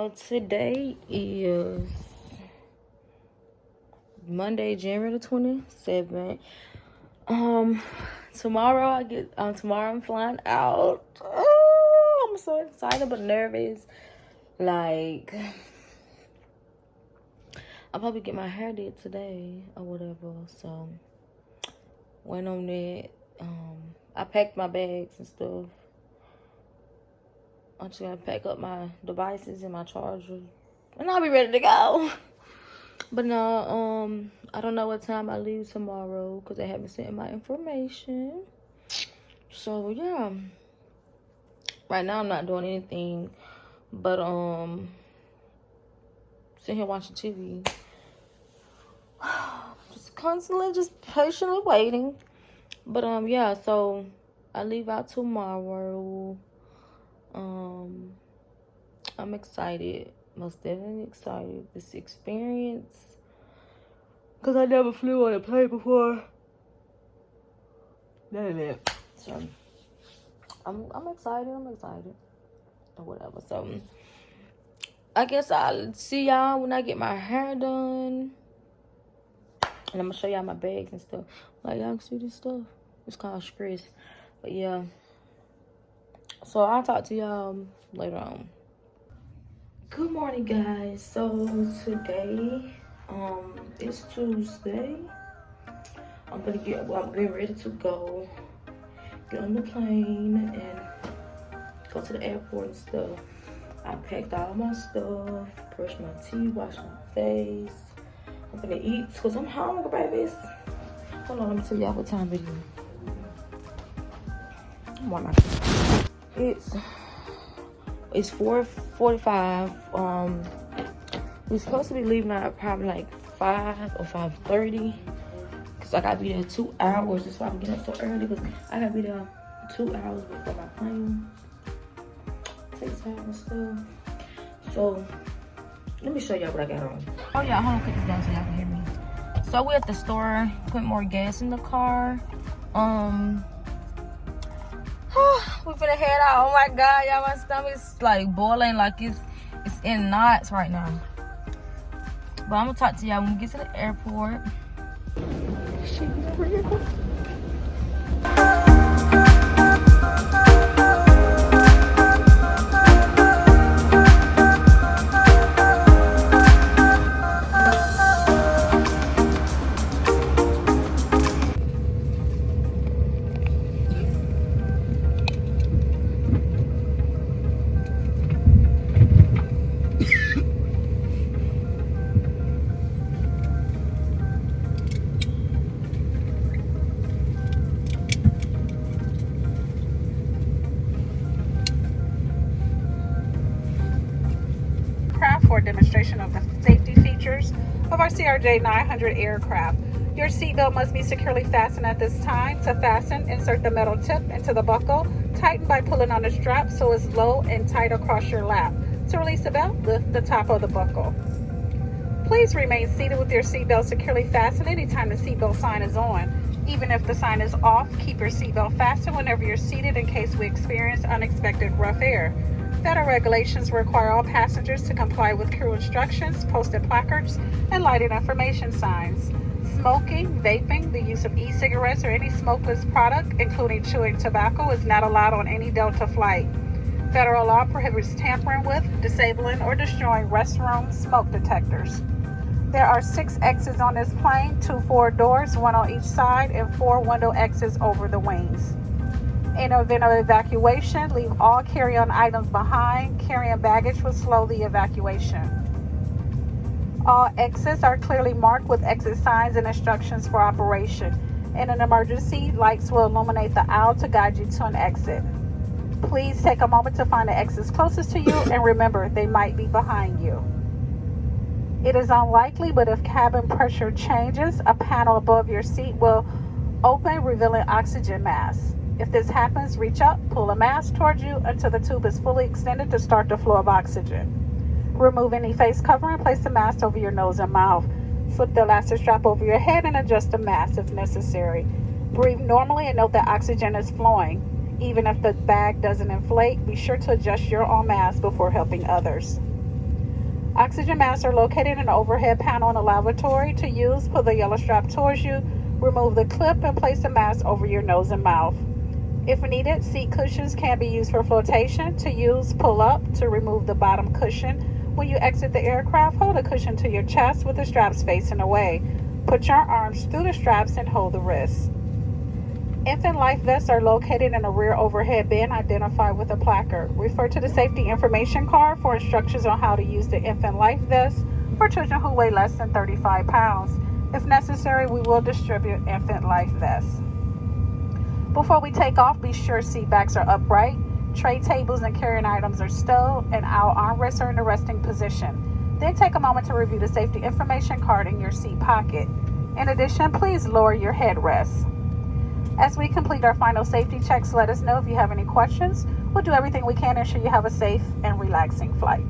So today is Monday, January the 27th. Tomorrow I'm flying out. Oh, I'm so excited but nervous. Like, I'll probably get my hair did today or whatever. So went on that. I packed my bags and stuff. I'm just gonna pack up my devices and my chargers, and I'll be ready to go. But no, I don't know what time I leave tomorrow because they haven't sent my information. So yeah, right now I'm not doing anything, but sitting here watching TV, just patiently waiting. But yeah, so I leave out tomorrow. I'm excited, most definitely excited. This experience, because I never flew on a plane before. None of that. So I'm excited. Or whatever. So I guess I'll see y'all when I get my hair done. And I'm gonna show y'all my bags and stuff. Like, y'all can see this stuff. It's called Chris. But yeah. So I'll talk to y'all later on. Good morning, guys. So today, it's Tuesday. I'm getting ready to go. Get on the plane and go to the airport and stuff. I packed all my stuff, brushed my teeth, washed my face. I'm gonna eat because I'm hungry, babies. Hold on, let me tell y'all what time it is. It's 4:45. We're supposed to be leaving out probably like 5 or 5:30. Cause I gotta be there 2 hours. That's why I'm getting up so early. Cause I gotta be there 2 hours before my plane takes off and stuff. So let me show y'all what I got on. Oh yeah, hold on, put this down so y'all can hear me. So we're at the store, putting more gas in the car. We finna head out. Oh my god, y'all, my stomach's like boiling, like it's in knots right now. But I'm gonna talk to y'all when we get to the airport. Shit, over here. For a demonstration of the safety features of our CRJ-900 aircraft. Your seatbelt must be securely fastened at this time. To fasten, insert the metal tip into the buckle. Tighten by pulling on the strap so it's low and tight across your lap. To release the belt, lift the top of the buckle. Please remain seated with your seatbelt securely fastened anytime the seatbelt sign is on. Even if the sign is off, keep your seatbelt fastened whenever you're seated in case we experience unexpected rough air. Federal regulations require all passengers to comply with crew instructions, posted placards, and lighted information signs. Smoking, vaping, the use of e-cigarettes or any smokeless product, including chewing tobacco, is not allowed on any Delta flight. Federal law prohibits tampering with, disabling, or destroying restroom smoke detectors. There are 6 exits on this plane, 2 forward doors, 1 on each side, and 4 window exits over the wings. In the event of evacuation, leave all carry-on items behind. Carry-on baggage will slow the evacuation. All exits are clearly marked with exit signs and instructions for operation. In an emergency, lights will illuminate the aisle to guide you to an exit. Please take a moment to find the exits closest to you, and remember, they might be behind you. It is unlikely, but if cabin pressure changes, a panel above your seat will open, revealing oxygen masks. If this happens, reach up, pull a mask towards you until the tube is fully extended to start the flow of oxygen. Remove any face covering, place the mask over your nose and mouth. Slip the elastic strap over your head and adjust the mask if necessary. Breathe normally and note that oxygen is flowing. Even if the bag doesn't inflate, be sure to adjust your own mask before helping others. Oxygen masks are located in the overhead panel in the lavatory. To use, pull the yellow strap towards you, remove the clip, and place the mask over your nose and mouth. If needed, seat cushions can be used for flotation. To use, pull up to remove the bottom cushion. When you exit the aircraft, hold a cushion to your chest with the straps facing away. Put your arms through the straps and hold the wrists. Infant life vests are located in a rear overhead bin identified with a placard. Refer to the safety information card for instructions on how to use the infant life vest for children who weigh less than 35 pounds. If necessary, we will distribute infant life vests. Before we take off, be sure seat backs are upright, tray tables and carrying items are stowed, and our armrests are in the resting position. Then take a moment to review the safety information card in your seat pocket. In addition, please lower your headrest. As we complete our final safety checks, let us know if you have any questions. We'll do everything we can to ensure you have a safe and relaxing flight.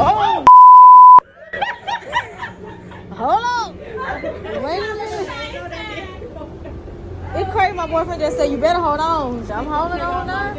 Oh! Hold on. Wait a minute. It's crazy. My boyfriend just said, you better hold on. I'm holding on now.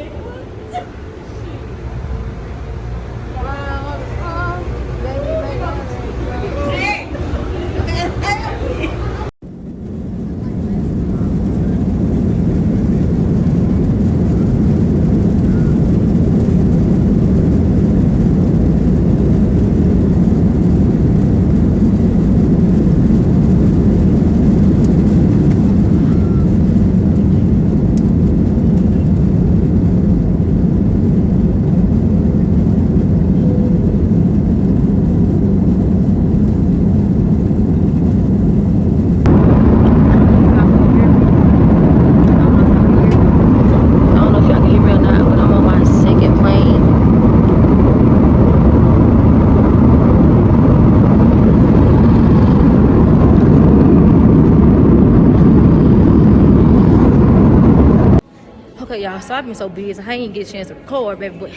Okay, y'all, so I've been so busy, I ain't get a chance to record, baby, but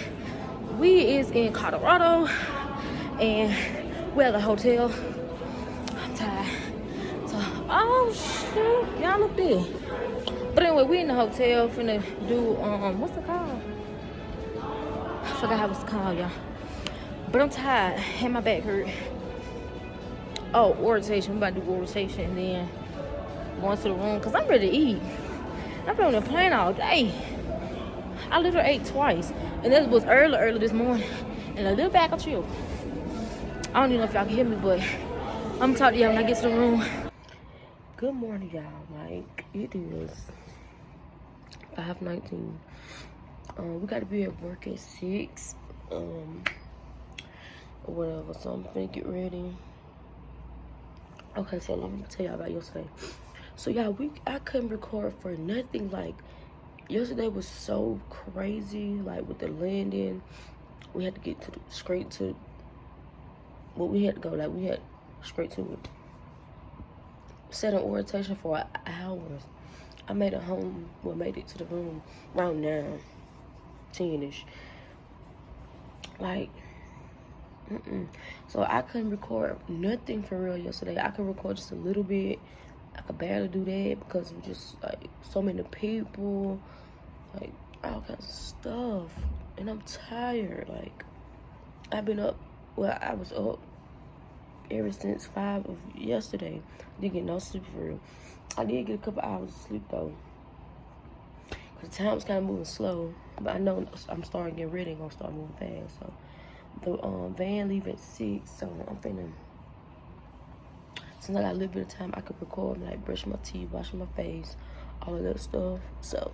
we is in Colorado, and we're at the hotel. I'm tired. So, oh shoot, y'all look there. But anyway, we in the hotel finna do what's it called? I forgot how it's called, y'all. But I'm tired and my back hurt. Oh, orientation. I'm about to do orientation and then going to the room because I'm ready to eat. I've been on the plane all day. I literally ate twice. And this was early this morning. And a little bag of chill. I don't even know if y'all can hear me, but I'm gonna talk to y'all when I get to the room. Good morning, y'all. Like, it is 5:19. We gotta be at work at 6. Or whatever. So I'm gonna get ready. Okay, so let me tell y'all about yesterday. So y'all, I couldn't record for nothing. Like, yesterday was so crazy. Like, with the landing, we had to get straight to. Well, we had to go. Like, we had straight to it. Sat on orientation for hours. I made it home. Well, made it to the room around 9, 10ish. Like. So I couldn't record nothing for real yesterday. I could record just a little bit. I could barely do that because of just like so many people, like all kinds of stuff, and I'm tired. Like, I've been up. Well, I was up ever since 5 of yesterday. Didn't get no sleep for real. I did get a couple hours of sleep though, cause the time's kind of moving slow. But I know I'm starting to get ready and gonna start moving fast. So. The van leave at 6, so I'm finna. Since I got a little bit of time, I could record, like brushing my teeth, washing my face, all of that stuff. So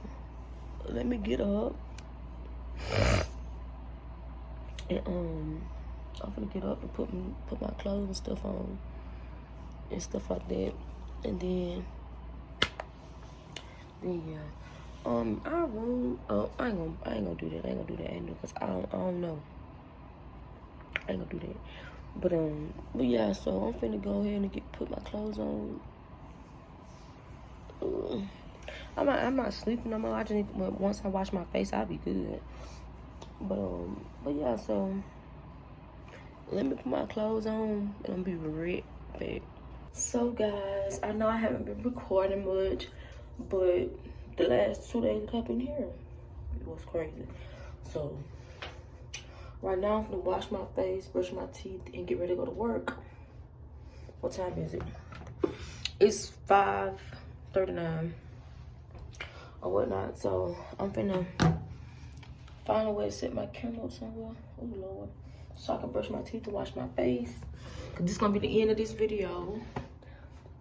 let me get up, and I'm finna get up and put my clothes and stuff on, and stuff like that, and then yeah. Our room. Oh, I ain't gonna do that. I ain't gonna do that. Cause I don't know. I ain't gonna do that. But yeah, so I'm finna go ahead and put my clothes on. I'm not sleeping no more. I just need once I wash my face, I'll be good. But yeah, so let me put my clothes on and I'll be right back. So guys, I know I haven't been recording much, but the last 2 days that I've been here, it was crazy. So right now, I'm gonna wash my face, brush my teeth, and get ready to go to work. What time is it? It's 5:39 or whatnot. So I'm finna find a way to set my camera up somewhere. Oh Lord, so I can brush my teeth and wash my face. Cause this is gonna be the end of this video.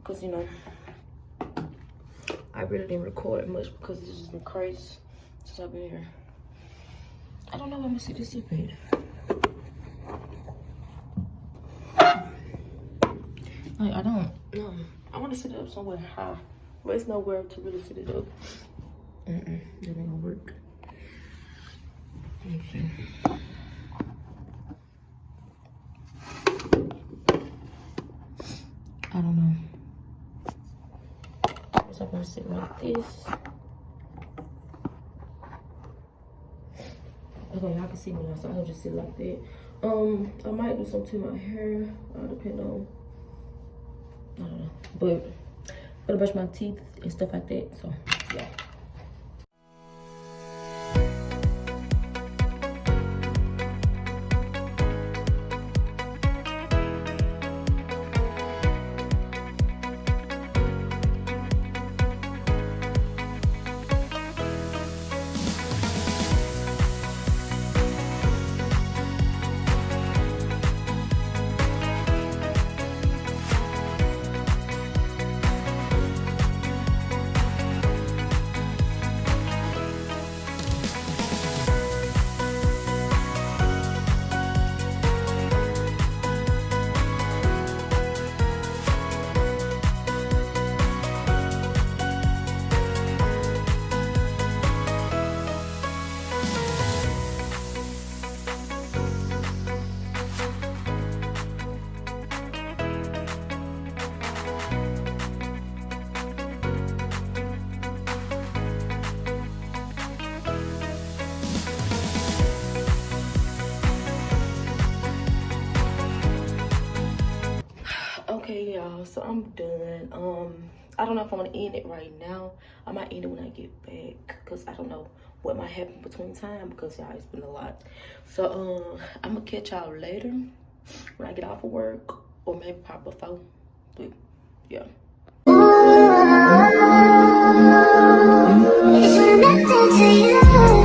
Cause you know, I really didn't record much because this has been crazy since I've been here. I don't know where I'm gonna see this up at. Like, I don't know. I want to sit it up somewhere high. But it's nowhere to really sit it up. That ain't gonna work. Let me see. I don't know. So I'm gonna sit like this. Okay, y'all can see me now, so I'll just sit like that. I might do something to my hair. I'll depend on. I don't know. But I'm gonna brush my teeth and stuff like that. So yeah. So I'm done. I don't know if I want to end it right now. I might end it when I get back, because I don't know what might happen between time, because y'all, it's been a lot. So I'm gonna catch y'all later when I get off of work, or maybe probably before. But yeah. It's connected to you.